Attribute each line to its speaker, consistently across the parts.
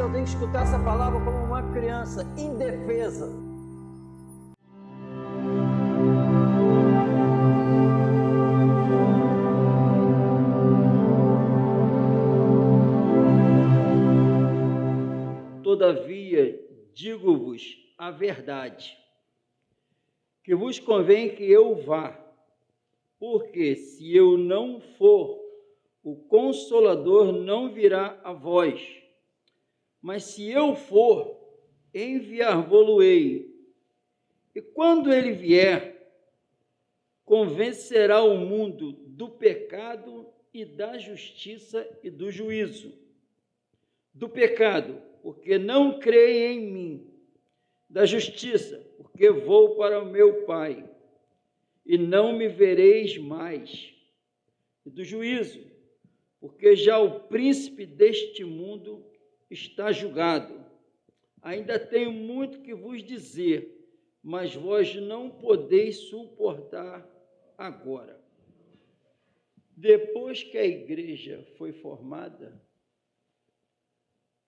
Speaker 1: eu tenho que escutar essa palavra como uma criança indefesa. Todavia, digo-vos a verdade, que vos convém que eu vá, porque se eu não for, o Consolador não virá a vós. Mas se eu for, enviar-vos-ei. E quando ele vier, convencerá o mundo do pecado e da justiça e do juízo. Do pecado, porque não creem em mim. Da justiça, porque vou para o meu Pai, e não me vereis mais. E do juízo, porque já o príncipe deste mundo está julgado. Ainda tenho muito que vos dizer, mas vós não podeis suportar agora. Depois que a igreja foi formada,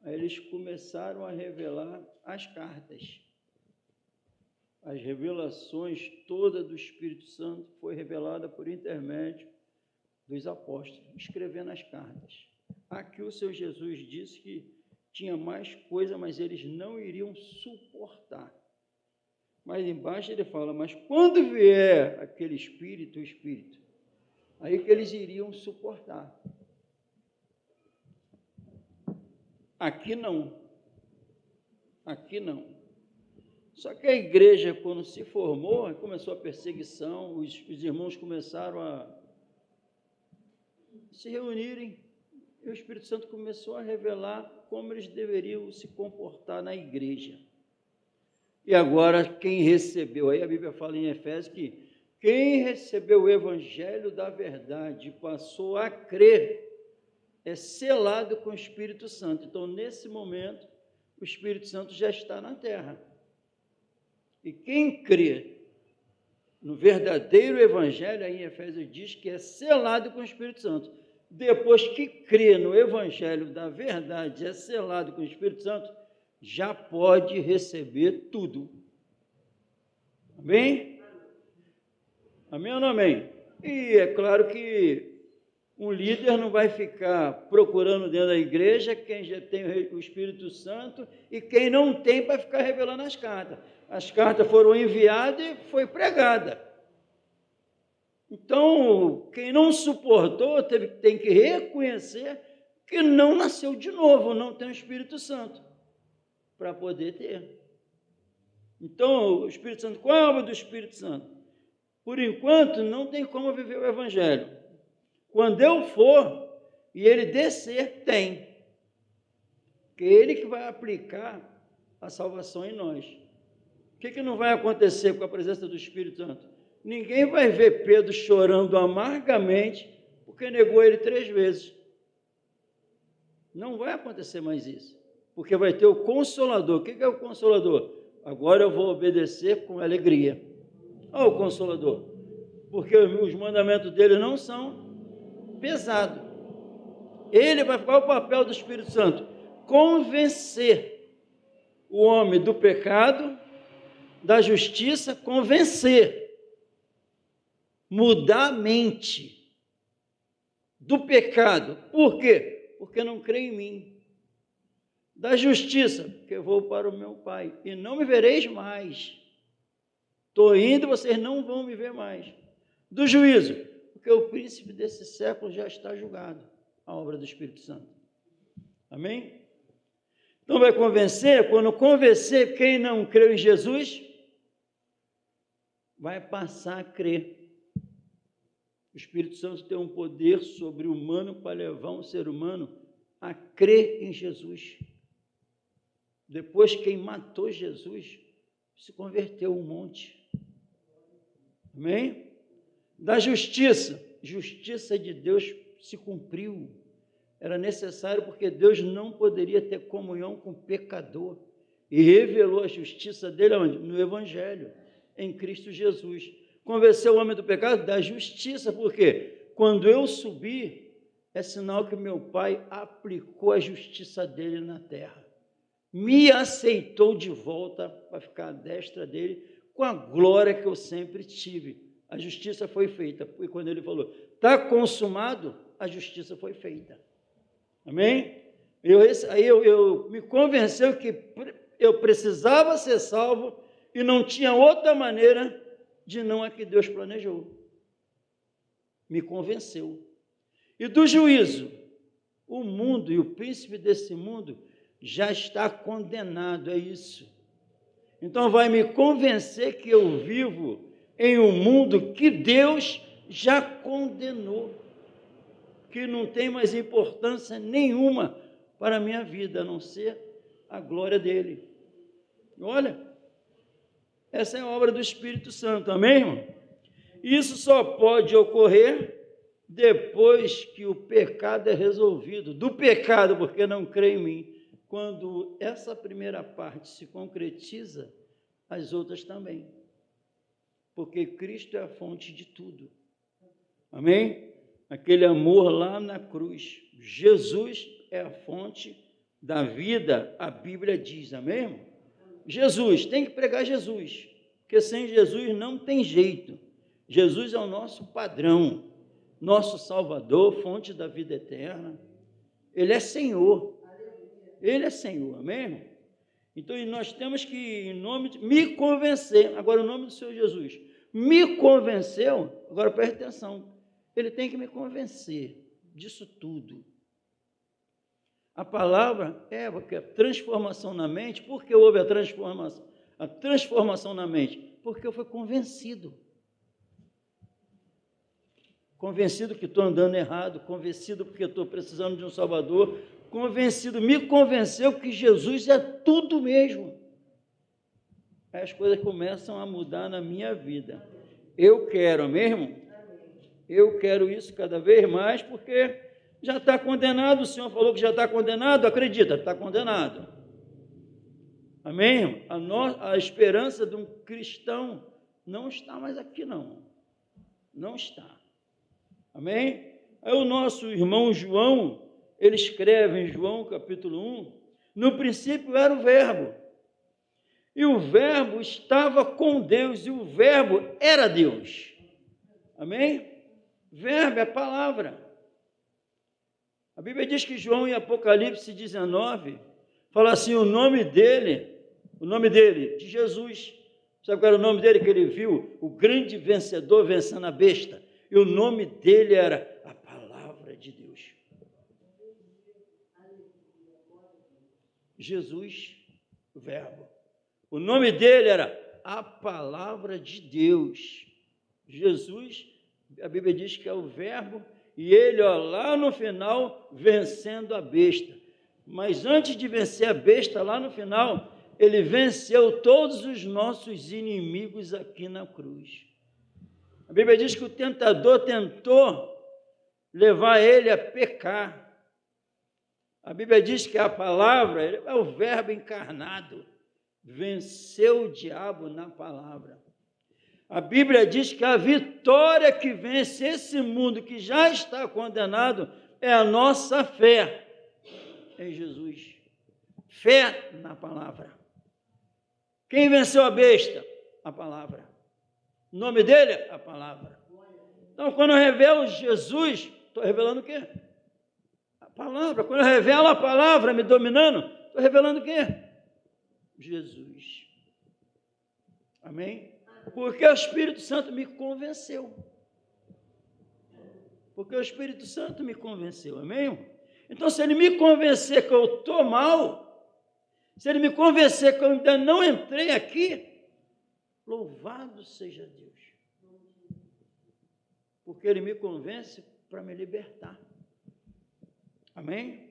Speaker 1: eles começaram a revelar as cartas. As revelações toda do Espírito Santo foi revelada por intermédio dos apóstolos, escrevendo as cartas. Aqui o Senhor Jesus disse que tinha mais coisa, mas eles não iriam suportar. Mas embaixo ele fala, mas quando vier aquele Espírito, o Espírito, aí que eles iriam suportar. Aqui não. Aqui não. Só que a igreja, quando se formou, começou a perseguição, os irmãos começaram a se reunirem, e o Espírito Santo começou a revelar como eles deveriam se comportar na igreja. E agora, quem recebeu, aí a Bíblia fala em Efésios que quem recebeu o Evangelho da verdade e passou a crer, é selado com o Espírito Santo. Então, nesse momento, o Espírito Santo já está na terra. E quem crê no verdadeiro Evangelho, aí em Efésios diz que é selado com o Espírito Santo. Depois que crê no Evangelho da verdade, é selado com o Espírito Santo, já pode receber tudo. Amém? Amém ou não amém? E é claro que um líder não vai ficar procurando dentro da igreja quem já tem o Espírito Santo e quem não tem para ficar revelando as cartas. As cartas foram enviadas e foi pregada. Então, quem não suportou tem que reconhecer que não nasceu de novo, não tem o Espírito Santo para poder ter. Então, o Espírito Santo, qual é a obra do Espírito Santo? Por enquanto, não tem como viver o Evangelho. Quando eu for e ele descer, tem. Que é ele que vai aplicar a salvação em nós. O que não vai acontecer com a presença do Espírito Santo? Ninguém vai ver Pedro chorando amargamente porque negou ele 3 vezes. Não vai acontecer mais isso. Porque vai ter o Consolador. O que é o Consolador? Agora eu vou obedecer com alegria. Olha o Consolador. Porque os mandamentos dele não são pesados. Ele vai ficar o papel do Espírito Santo. Convencer o homem do pecado, da justiça, convencer. Mudar a mente do pecado. Por quê? Porque não crê em mim. Da justiça, porque eu vou para o meu Pai e não me vereis mais. Estou indo, vocês não vão me ver mais. Do juízo, porque o príncipe desse século já está julgado, a obra do Espírito Santo. Amém? Então vai convencer, quando convencer quem não creu em Jesus, vai passar a crer. O Espírito Santo tem um poder sobre-humano para levar um ser humano a crer em Jesus. Depois, quem matou Jesus se converteu um monte. Amém? Da justiça, justiça de Deus se cumpriu. Era necessário porque Deus não poderia ter comunhão com o pecador. E revelou a justiça dele onde? No Evangelho, em Cristo Jesus. Convenceu o homem do pecado da justiça, porque quando eu subir, é sinal que meu Pai aplicou a justiça dele na terra. me aceitou de volta para ficar à destra dele, com a glória que eu sempre tive. A justiça foi feita. E quando ele falou, está consumado, a justiça foi feita. Amém? Eu me convenceu que eu precisava ser salvo e não tinha outra maneira de não a que Deus planejou. Me convenceu. E do juízo, o mundo e o príncipe desse mundo já está condenado, é isso. Então vai me convencer que eu vivo em um mundo que Deus já condenou, que não tem mais importância nenhuma para a minha vida, a não ser a glória dele. Olha, essa é a obra do Espírito Santo, amém, irmão? Isso só pode ocorrer depois que o pecado é resolvido. Do pecado, porque não crê em mim. Quando essa primeira parte se concretiza, as outras também. Porque Cristo é a fonte de tudo. Amém? Aquele amor lá na cruz. Jesus é a fonte da vida, a Bíblia diz, amém, irmão? Jesus, tem que pregar Jesus, porque sem Jesus não tem jeito. Jesus é o nosso padrão, nosso Salvador, fonte da vida eterna. Ele é Senhor. Ele é Senhor, amém, irmão? Então, nós temos que, em nome de, me convencer, agora o nome do Senhor Jesus, me convenceu, agora preste atenção, ele tem que me convencer disso tudo. A palavra é porque a transformação na mente, por que houve a transformação na mente? Porque eu fui convencido. Convencido que estou andando errado, convencido porque estou precisando de um Salvador, convencido, me convenceu que Jesus é tudo mesmo. Aí as coisas começam a mudar na minha vida. Eu quero mesmo? Eu quero isso cada vez mais, porque já está condenado. O Senhor falou que já está condenado, acredita, está condenado. Amém? A esperança de um cristão não está mais aqui, não. Não está. Amém? Aí o nosso irmão João, ele escreve em João capítulo 1, no princípio era o verbo, e o verbo estava com Deus, e o verbo era Deus. Amém? Verbo é a palavra. A Bíblia diz que João, em Apocalipse 19, fala assim, o nome dele, de Jesus. Sabe qual era o nome dele que ele viu? O grande vencedor vencendo a besta. E o nome dele era a palavra de Deus. Jesus, o verbo. O nome dele era a palavra de Deus. Jesus, a Bíblia diz que é o verbo, e ele, lá no final, vencendo a besta. Mas antes de vencer a besta, lá no final, ele venceu todos os nossos inimigos aqui na cruz. A Bíblia diz que o tentador tentou levar ele a pecar. A Bíblia diz que a palavra é o verbo encarnado, venceu o diabo na palavra. A Bíblia diz que a vitória que vence esse mundo que já está condenado é a nossa fé em Jesus. Fé na palavra. Quem venceu a besta? A palavra. O nome dele? A palavra. Então, quando eu revelo Jesus, estou revelando o quê? A palavra. Quando eu revelo a palavra me dominando, estou revelando o quê? Jesus. Amém? Porque o Espírito Santo me convenceu. Porque o Espírito Santo me convenceu, amém? Então, se ele me convencer que eu estou mal, se ele me convencer que eu ainda não entrei aqui, louvado seja Deus. Porque ele me convence para me libertar. Amém?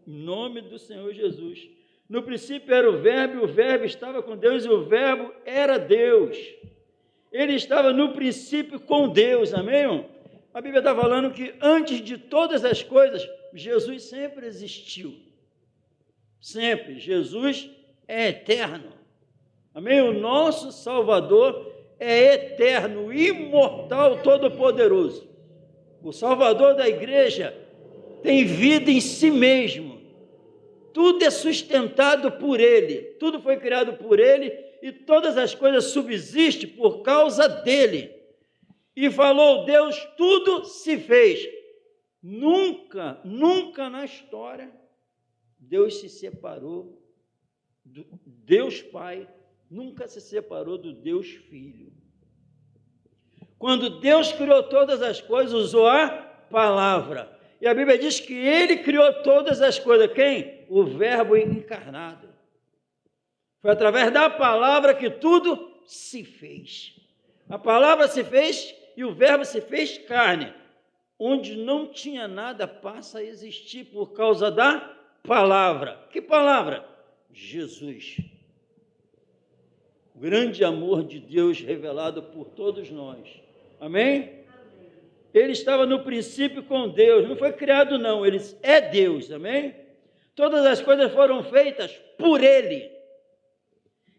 Speaker 1: Em nome do Senhor Jesus. No princípio era o verbo estava com Deus e o verbo era Deus. Ele estava no princípio com Deus, amém, irmão? A Bíblia está falando que antes de todas as coisas, Jesus sempre existiu. Sempre. Jesus é eterno. Amém? O nosso Salvador é eterno, imortal, todo-poderoso. O Salvador da igreja tem vida em si mesmo. tudo é sustentado por Ele, tudo foi criado por Ele e todas as coisas subsistem por causa dEle. E falou Deus, tudo se fez. Nunca, nunca na história, Deus se separou, Deus Pai nunca se separou do Deus Filho. Quando Deus criou todas as coisas, usou a palavra. E a Bíblia diz que Ele criou todas as coisas. Quem? O Verbo encarnado. Foi através da palavra que tudo se fez. A palavra se fez e o Verbo se fez carne. Onde não tinha nada, passa a existir por causa da palavra. Que palavra? Jesus. O grande amor de Deus revelado por todos nós. Amém? Ele estava no princípio com Deus, não foi criado não, ele é Deus, amém? Todas as coisas foram feitas por Ele.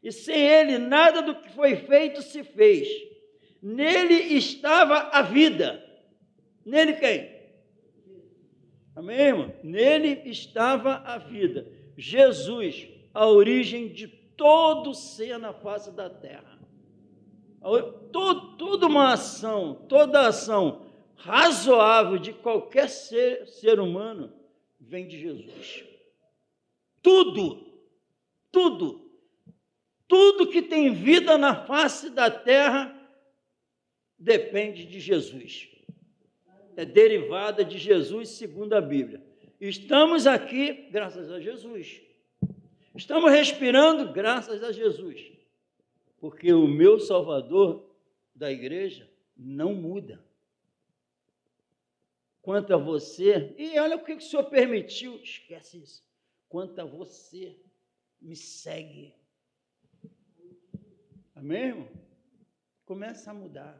Speaker 1: E sem Ele, nada do que foi feito se fez. Nele estava a vida. Nele quem? Amém, irmão? Nele estava a vida. Jesus, a origem de todo ser na face da terra. Toda uma ação, toda ação razoável de qualquer ser humano vem de Jesus. Tudo que tem vida na face da terra depende de Jesus. É derivada de Jesus, segundo a Bíblia. Estamos aqui graças a Jesus. Estamos respirando graças a Jesus. Porque o meu Salvador da igreja não muda. Quanto a você, e olha o que o Senhor permitiu, esquece isso. Quanto a você, me segue. Amém, irmão? Começa a mudar.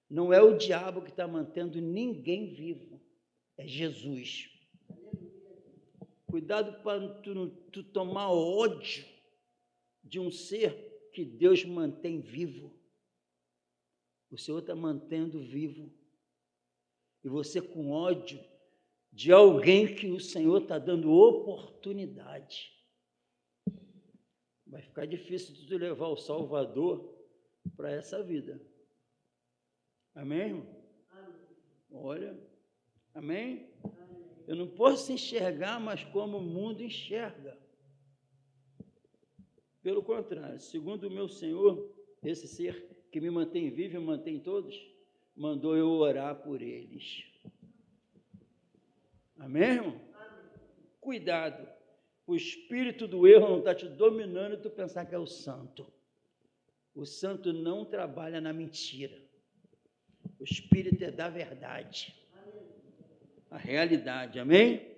Speaker 1: Não é o diabo que está mantendo ninguém vivo, é Jesus. Cuidado para tu tomar ódio de um ser que Deus mantém vivo. O Senhor está mantendo vivo. E você com ódio de alguém que o Senhor está dando oportunidade. Vai ficar difícil de tu levar o Salvador para essa vida. Amém, irmão? Olha, amém? Eu não posso enxergar mais como o mundo enxerga. Pelo contrário, segundo o meu Senhor, esse ser que me mantém vivo e mantém todos, mandou eu orar por eles. Amém, irmão? Cuidado, o espírito do erro não está te dominando e tu pensar que é o santo. O santo não trabalha na mentira. O espírito é da verdade. A realidade, amém?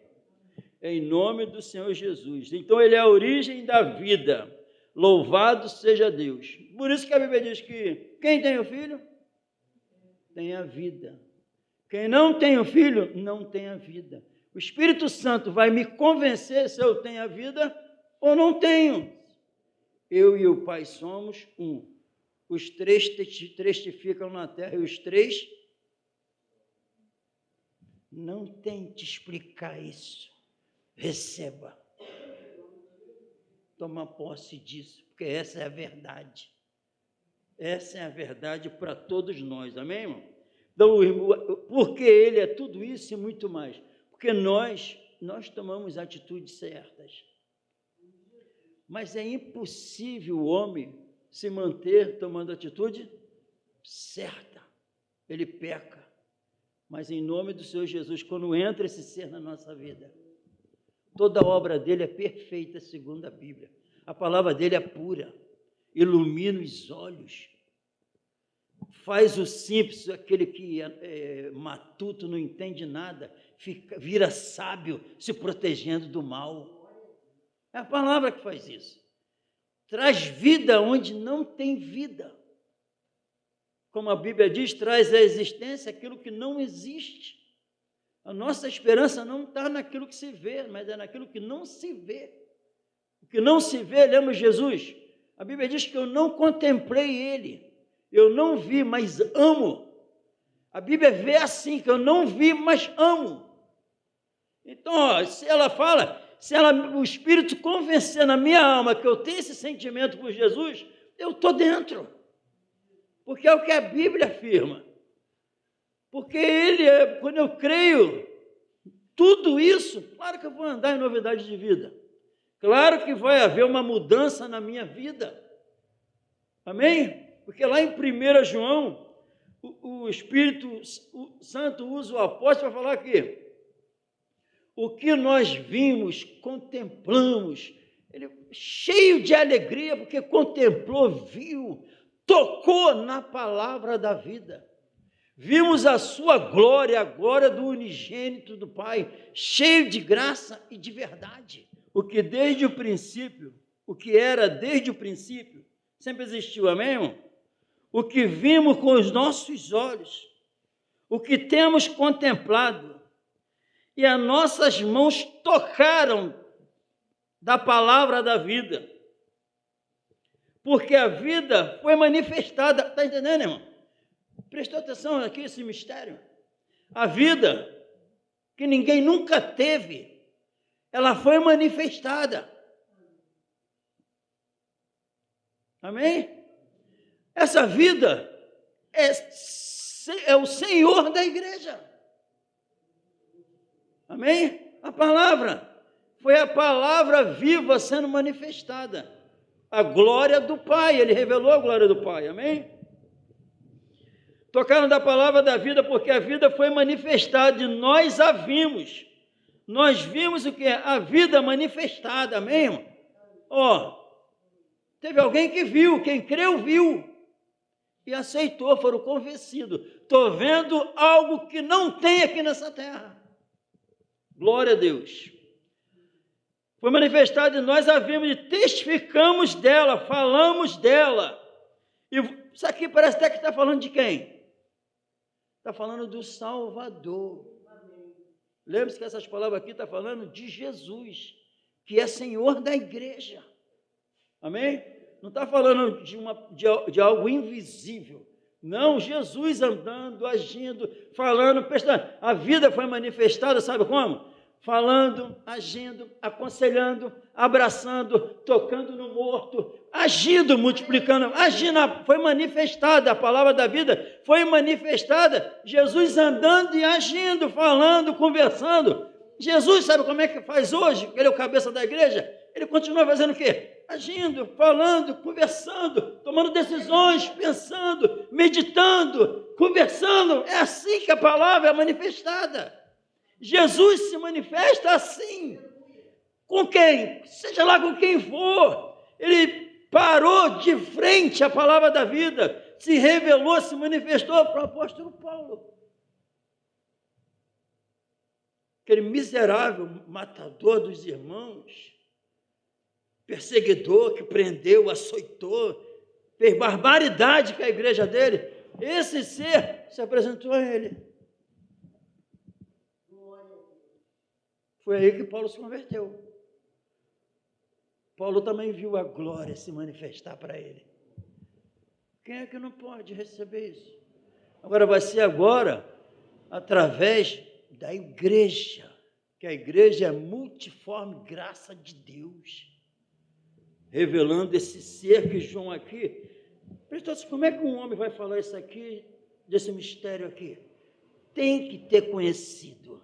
Speaker 1: Em nome do Senhor Jesus. Então, Ele é a origem da vida. Louvado seja Deus. Por isso que a Bíblia diz que quem tem o Filho, tem a vida. Quem não tem o Filho, não tem a vida. O Espírito Santo vai me convencer se eu tenho a vida ou não tenho. Eu e o Pai somos um. Os três testificam na terra e os três não tente explicar isso. Receba. Toma posse disso, porque essa é a verdade. Essa é a verdade para todos nós, amém, irmão? Então, porque Ele é tudo isso e muito mais. Porque nós tomamos atitudes certas. Mas é impossível o homem se manter tomando atitude certa. Ele peca. Mas em nome do Senhor Jesus, quando entra esse ser na nossa vida, toda a obra dele é perfeita, segundo a Bíblia. A palavra dele é pura, ilumina os olhos, faz o simples, aquele que é matuto, não entende nada, vira sábio, se protegendo do mal. É a palavra que faz isso. Traz vida onde não tem vida. Como a Bíblia diz, traz à existência aquilo que não existe. A nossa esperança não está naquilo que se vê, mas é naquilo que não se vê. O que não se vê, lembra Jesus? A Bíblia diz que eu não contemplei Ele, eu não vi, mas amo. A Bíblia vê assim, que eu não vi, mas amo. Então, se ela fala, se o Espírito convencer na minha alma que eu tenho esse sentimento por Jesus, eu estou dentro. Porque é o que a Bíblia afirma. Porque quando eu creio, tudo isso, claro que eu vou andar em novidade de vida. Claro que vai haver uma mudança na minha vida. Amém? Porque lá em 1 João, o Espírito Santo usa o apóstolo para falar que o que nós vimos, contemplamos, ele cheio de alegria, porque contemplou, viu, tocou na palavra da vida. Vimos a sua glória, a glória do unigênito do Pai, cheio de graça e de verdade. O que desde o princípio, o que era desde o princípio, sempre existiu, amém, irmão? O que vimos com os nossos olhos, o que temos contemplado, e as nossas mãos tocaram da palavra da vida. Porque a vida foi manifestada, está entendendo, irmão? Prestou atenção aqui esse mistério? A vida, que ninguém nunca teve, ela foi manifestada. Amém? Essa vida é o Senhor da igreja. Amém? A palavra foi a palavra viva sendo manifestada. A glória do Pai, ele revelou a glória do Pai. Amém? Tocaram da palavra da vida, porque a vida foi manifestada e nós a vimos. Nós vimos o que é? A vida manifestada, amém, irmão? Teve alguém que viu, quem creu viu e aceitou, foram convencidos. Estou vendo algo que não tem aqui nessa terra. Glória a Deus. Foi manifestada e nós a vimos e testificamos dela, falamos dela. E isso aqui parece até que está falando de quem? Está falando do Salvador. Lembre-se que essas palavras aqui estão falando de Jesus, que é Senhor da igreja. Amém? Não está falando de algo invisível. Não, Jesus andando, agindo, falando, prestando. A vida foi manifestada, sabe como? Falando, agindo, aconselhando, abraçando, tocando no morto, agindo, multiplicando, agindo, foi manifestada, a palavra da vida foi manifestada, Jesus andando e agindo, falando, conversando. Jesus sabe como é que faz hoje? Ele é o cabeça da igreja, ele continua fazendo o quê? Agindo, falando, conversando, tomando decisões, pensando, meditando, conversando. É assim que a palavra é manifestada. Jesus se manifesta assim. Com quem? Seja lá com quem for. Ele parou de frente à palavra da vida, se revelou, se manifestou para o apóstolo Paulo. Aquele miserável matador dos irmãos, perseguidor que prendeu, açoitou, fez barbaridade com a igreja dele, esse ser se apresentou a ele. Foi aí que Paulo se converteu. Paulo também viu a glória se manifestar para ele. Quem é que não pode receber isso? Agora vai ser através da igreja, que a igreja é a multiforme graça de Deus, revelando esse ser que João aqui. Como é que um homem vai falar isso aqui, desse mistério aqui? Tem que ter conhecido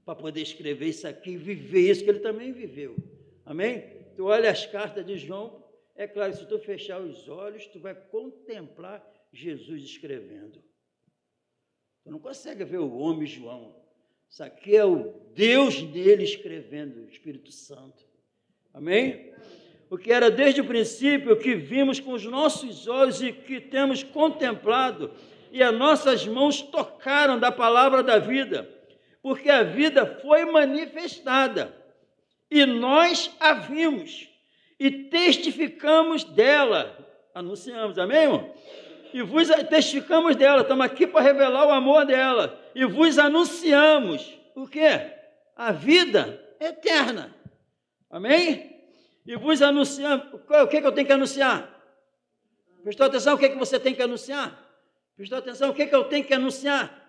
Speaker 1: para poder escrever isso aqui e viver isso que ele também viveu. Amém? Tu olha as cartas de João, é claro, se tu fechar os olhos, tu vai contemplar Jesus escrevendo. Tu não consegue ver o homem João. Isso aqui é o Deus dele escrevendo, o Espírito Santo. Amém? O que era desde o princípio, o que vimos com os nossos olhos e que temos contemplado, e as nossas mãos tocaram da palavra da vida, porque a vida foi manifestada, e nós a vimos, e testificamos dela, anunciamos, amém, irmão? E vos testificamos dela, estamos aqui para revelar o amor dela, e vos anunciamos, o quê? A vida eterna, amém? E vos anunciamos, o que eu tenho que anunciar? Prestou atenção, o que você tem que anunciar? Prestou atenção, o que eu tenho que anunciar?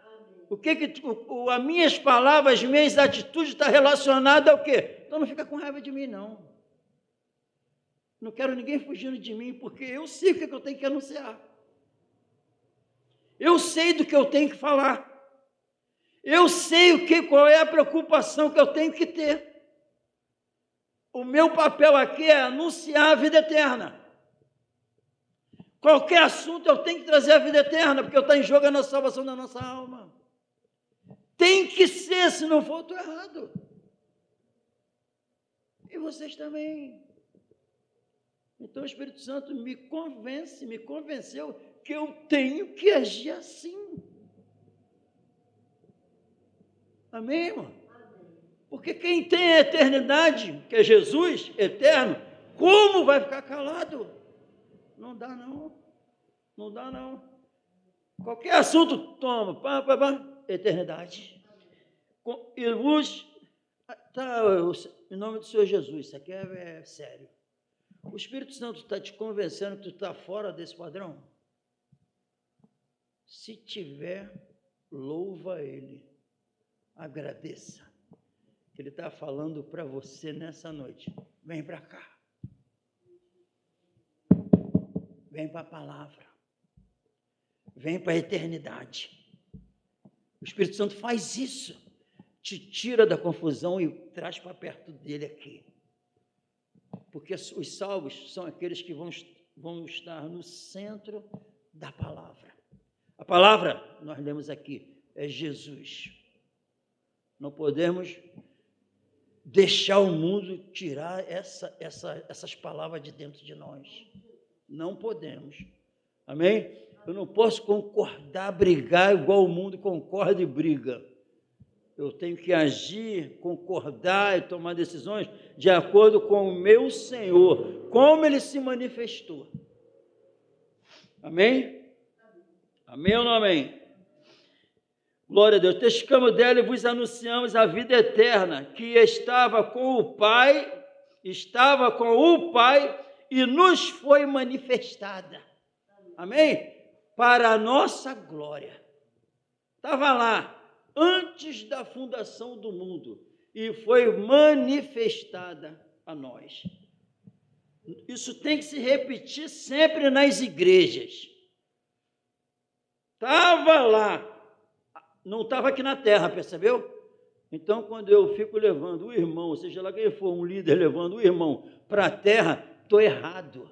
Speaker 1: As minhas palavras, as minhas atitudes estão relacionadas ao quê? Então não fica com raiva de mim, não. Não quero ninguém fugindo de mim, porque eu sei o que eu tenho que anunciar. Eu sei do que eu tenho que falar. Eu sei qual é a preocupação que eu tenho que ter. O meu papel aqui é anunciar a vida eterna. Qualquer assunto eu tenho que trazer a vida eterna, porque está em jogo a salvação da nossa alma. Tem que ser, se não for, estou errado. E vocês também. Então o Espírito Santo me convenceu que eu tenho que agir assim. Amém, irmão? Porque quem tem a eternidade, que é Jesus, eterno, como vai ficar calado? Não dá, não. Não dá, não. Qualquer assunto, toma, eternidade. E luz, tá, em nome do Senhor Jesus, isso aqui é sério. O Espírito Santo está te convencendo que tu está fora desse padrão? Se tiver, louva Ele, agradeça. Ele está falando para você nessa noite. Vem para cá. Vem para a palavra. Vem para a eternidade. O Espírito Santo faz isso. Te tira da confusão e traz para perto dele aqui. Porque os salvos são aqueles que vão estar no centro da palavra. A palavra, nós lemos aqui, é Jesus. Não podemos deixar o mundo tirar essas palavras de dentro de nós. Não podemos. Amém? Eu não posso concordar, brigar igual o mundo concorda e briga. Eu tenho que agir, concordar e tomar decisões de acordo com o meu Senhor, como Ele se manifestou. Amém? Amém ou não amém? Glória a Deus. Testificamos dela e vos anunciamos a vida eterna, que estava com o Pai e nos foi manifestada. Amém? Para a nossa glória. Estava lá, antes da fundação do mundo, e foi manifestada a nós. Isso tem que se repetir sempre nas igrejas. Estava lá, não estava aqui na terra, percebeu? Então, quando eu fico levando o irmão, seja lá quem for, um líder levando o irmão para a terra, estou errado.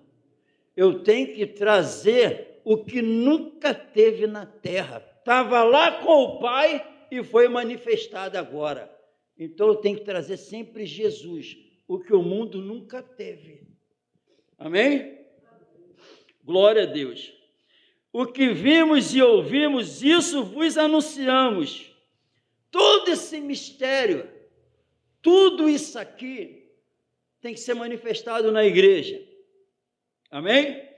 Speaker 1: Eu tenho que trazer o que nunca teve na terra. Estava lá com o Pai e foi manifestado agora. Então, eu tenho que trazer sempre Jesus, o que o mundo nunca teve. Amém? Glória a Deus. O que vimos e ouvimos, isso vos anunciamos. Todo esse mistério, tudo isso aqui tem que ser manifestado na igreja. Amém?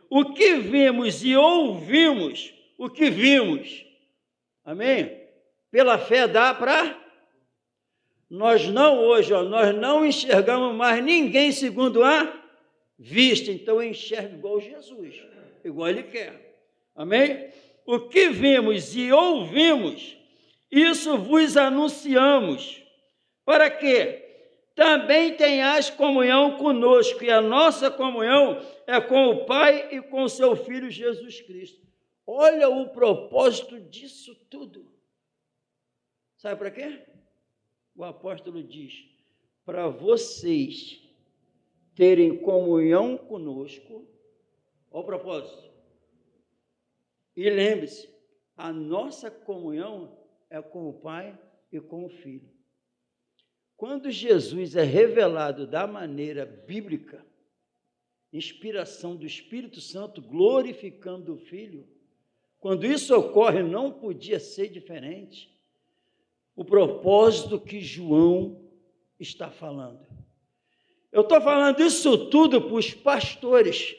Speaker 1: O que vimos e ouvimos, o que vimos, amém? Pela fé dá para... Nós não enxergamos mais ninguém segundo a vista, então eu enxergo igual Jesus, igual Ele quer. Amém? O que vimos e ouvimos, isso vos anunciamos, para que também tenhais comunhão conosco, e a nossa comunhão é com o Pai e com o seu Filho Jesus Cristo. Olha o propósito disso tudo. Sabe para quê? O apóstolo diz, para vocês terem comunhão conosco, olha o propósito. E lembre-se, a nossa comunhão é com o Pai e com o Filho. Quando Jesus é revelado da maneira bíblica, inspiração do Espírito Santo, glorificando o Filho, quando isso ocorre, não podia ser diferente. O propósito que João está falando. Eu estou falando isso tudo para os pastores,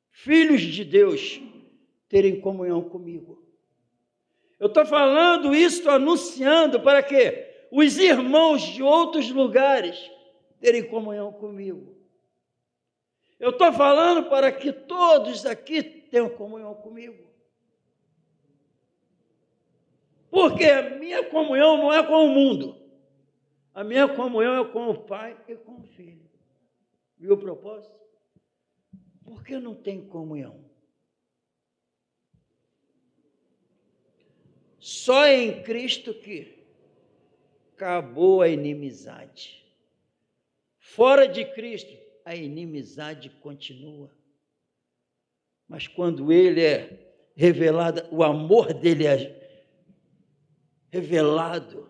Speaker 1: filhos de Deus, terem comunhão comigo. Eu estou falando isso, anunciando para que os irmãos de outros lugares terem comunhão comigo. Eu estou falando para que todos aqui tenham comunhão comigo. Porque a minha comunhão não é com o mundo. A minha comunhão é com o Pai e com o Filho. Viu o propósito? Por que não tem comunhão? Só em Cristo que acabou a inimizade. Fora de Cristo, a inimizade continua. Mas quando Ele é revelado, o amor dele é revelado,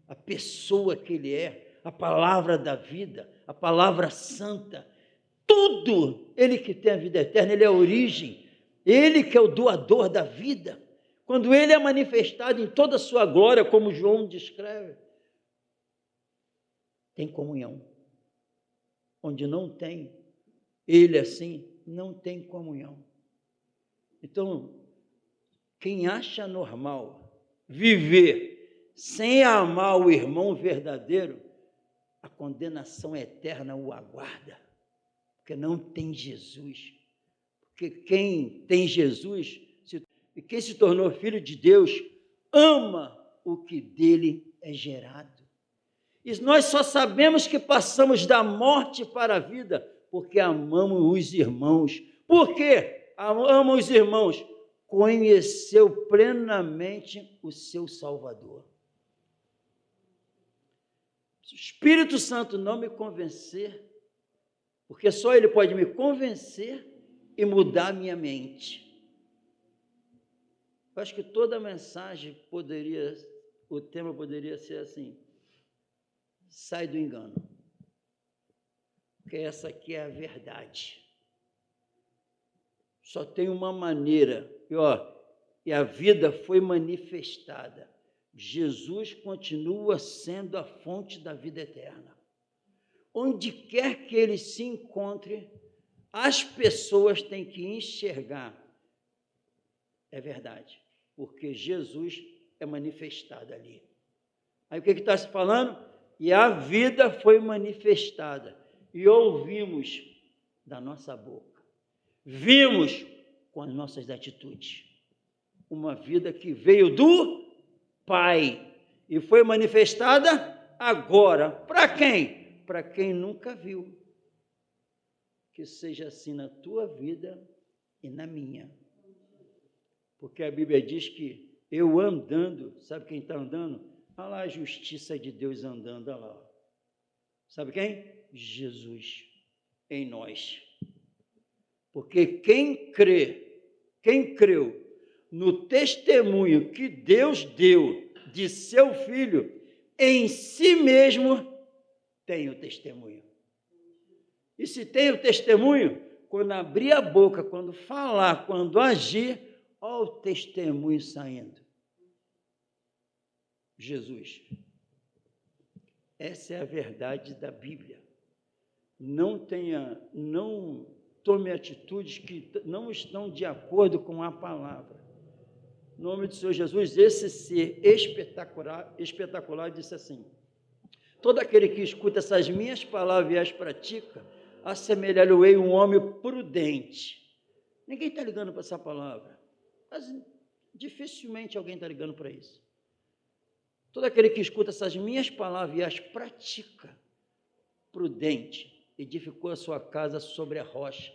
Speaker 1: a pessoa que Ele é, a palavra da vida, a palavra santa, tudo, Ele que tem a vida eterna, Ele é a origem, Ele que é o doador da vida. Quando Ele é manifestado em toda a sua glória, como João descreve, tem comunhão. Onde não tem, Ele assim, não tem comunhão. Então, quem acha normal viver sem amar o irmão verdadeiro, a condenação eterna o aguarda, porque não tem Jesus. Porque quem tem Jesus, e quem se tornou filho de Deus, ama o que dele é gerado. E nós só sabemos que passamos da morte para a vida, porque amamos os irmãos. Por quê? Amamos os irmãos. Conheceu plenamente o seu Salvador. Se o Espírito Santo não me convencer, porque só Ele pode me convencer e mudar a minha mente. Eu acho que toda a mensagem o tema poderia ser assim: sai do engano, porque essa aqui é a verdade. Só tem uma maneira, e a vida foi manifestada. Jesus continua sendo a fonte da vida eterna. Onde quer que ele se encontre, as pessoas têm que enxergar. É verdade, porque Jesus é manifestado ali. Aí o que está se falando? E a vida foi manifestada, e ouvimos da nossa boca, vimos com as nossas atitudes, uma vida que veio do Pai, e foi manifestada agora. Para quem? Para quem nunca viu. Que seja assim na tua vida e na minha. Porque a Bíblia diz que eu andando, sabe quem está andando? Olha lá a justiça de Deus andando, olha lá. Sabe quem? Jesus em nós. Porque quem creu no testemunho que Deus deu de seu Filho, em si mesmo tem o testemunho. E se tem o testemunho, quando abrir a boca, quando falar, quando agir, olha o testemunho saindo. Jesus. Essa é a verdade da Bíblia. Não tome atitudes que não estão de acordo com a palavra. Em nome do Senhor Jesus, esse ser espetacular disse assim: todo aquele que escuta essas minhas palavras e as pratica, assemelhar-lhe-ei um homem prudente. Ninguém está ligando para essa palavra, mas dificilmente alguém está ligando para isso. Todo aquele que escuta essas minhas palavras e as pratica, prudente, edificou a sua casa sobre a rocha.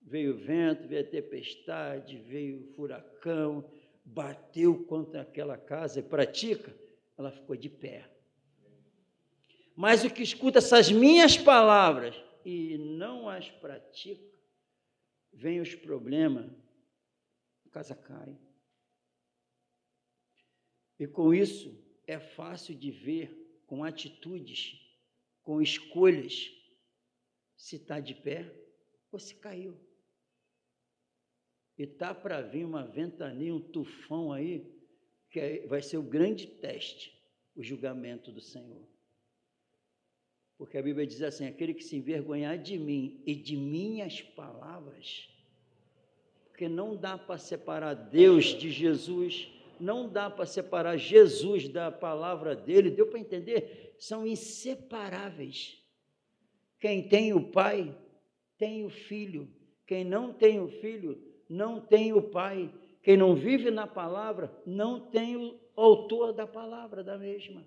Speaker 1: Veio vento, veio a tempestade, veio furacão, bateu contra aquela casa e pratica, ela ficou de pé. Mas o que escuta essas minhas palavras e não as pratica, vem os problemas, a casa cai. E com isso é fácil de ver com atitudes, com escolhas, se está de pé ou se caiu. E está para vir uma ventania, um tufão aí, que vai ser o grande teste, o julgamento do Senhor. Porque a Bíblia diz assim: aquele que se envergonhar de mim e de minhas palavras, porque não dá para separar Deus de Jesus, não dá para separar Jesus da palavra dele, deu para entender? São inseparáveis. Quem tem o Pai, tem o Filho. Quem não tem o Filho, não tem o Pai. Quem não vive na palavra, não tem o autor da palavra da mesma.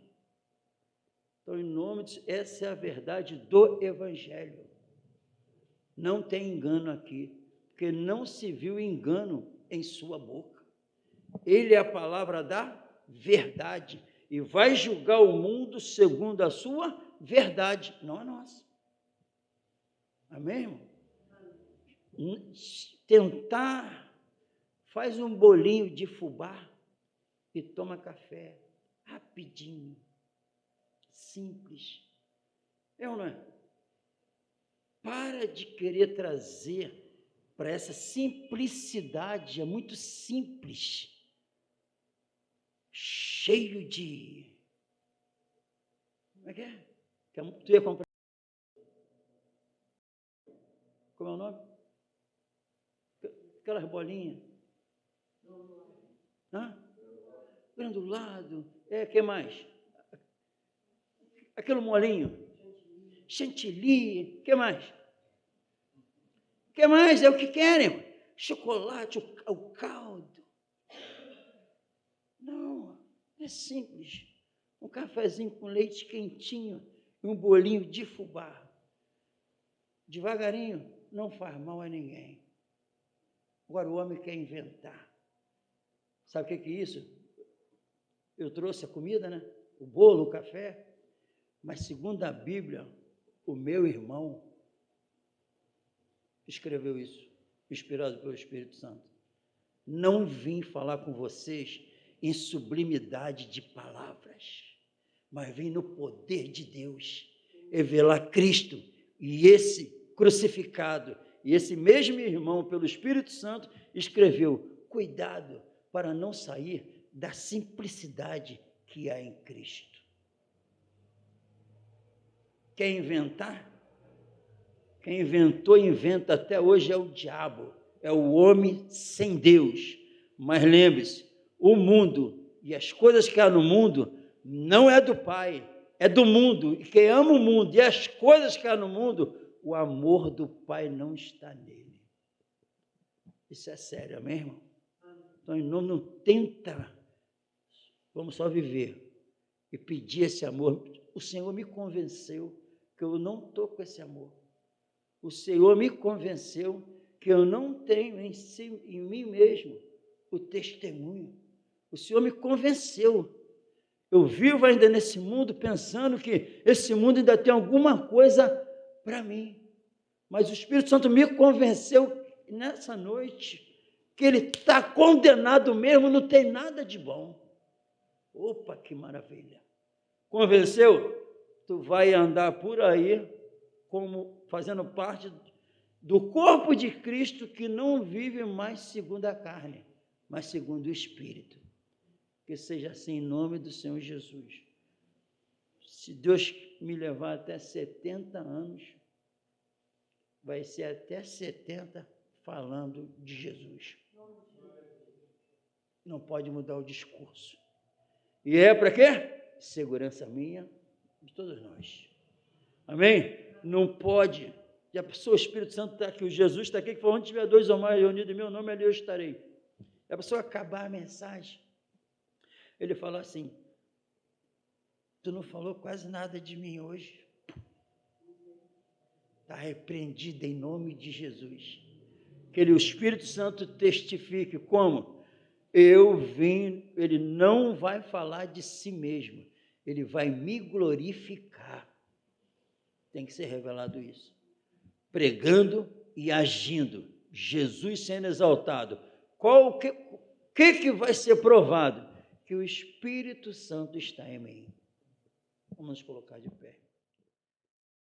Speaker 1: Então, em nome de... essa é a verdade do Evangelho. Não tem engano aqui, porque não se viu engano em sua boca. Ele é a palavra da verdade e vai julgar o mundo segundo a sua verdade, não a nossa. Amém, irmão? Tentar, faz um bolinho de fubá e toma café, rapidinho, simples. É ou não é? Para de querer trazer para essa simplicidade, é muito simples, cheio de... Como é que é? Tu ia comprar... Como é o nome? Aquelas bolinhas. Granulado. Que mais? Aquele molinho. Chantilly. Que mais? Que mais? É o que querem. Chocolate, o caldo. Não, é simples. Um cafezinho com leite quentinho e um bolinho de fubá. Devagarinho, não faz mal a ninguém. Agora o homem quer inventar. Sabe o que é isso? Eu trouxe a comida, né? O bolo, o café. Mas segundo a Bíblia, o meu irmão escreveu isso, inspirado pelo Espírito Santo. Não vim falar com vocês em sublimidade de palavras, mas vim no poder de Deus, revelar Cristo e esse crucificado. E esse mesmo irmão, pelo Espírito Santo, escreveu: cuidado para não sair da simplicidade que há em Cristo. Quer inventar? Quem inventou, inventa até hoje é o diabo, é o homem sem Deus. Mas lembre-se, o mundo e as coisas que há no mundo não é do Pai, é do mundo. E quem ama o mundo e as coisas que há no mundo, o amor do Pai não está nele. Isso é sério, amém, irmão? Então, em nome, não tenta, vamos só viver e pedir esse amor. O Senhor me convenceu que eu não estou com esse amor. O Senhor me convenceu que eu não tenho em mim mesmo o testemunho. O Senhor me convenceu. Eu vivo ainda nesse mundo pensando que esse mundo ainda tem alguma coisa para mim. Mas o Espírito Santo me convenceu nessa noite que ele está condenado mesmo, não tem nada de bom. Opa, que maravilha! Convenceu? Tu vai andar por aí como fazendo parte do corpo de Cristo, que não vive mais segundo a carne, mas segundo o Espírito. Que seja assim em nome do Senhor Jesus. Se Deus me levar até 70 anos, vai ser até 70 falando de Jesus. Não pode mudar o discurso. E é para quê? Segurança minha, de todos nós. Amém? Não pode. E a pessoa, o Espírito Santo está aqui, o Jesus está aqui, que falou: onde tiver dois ou mais reunidos em meu nome, ali eu estarei. E a pessoa acabar a mensagem, ele fala assim: tu não falou quase nada de mim hoje. Está repreendido em nome de Jesus. Que o Espírito Santo testifique como eu vim. Ele não vai falar de si mesmo, ele vai me glorificar. Tem que ser revelado isso. Pregando e agindo, Jesus sendo exaltado. O que vai ser provado? Que o Espírito Santo está em mim. Vamos nos colocar de pé.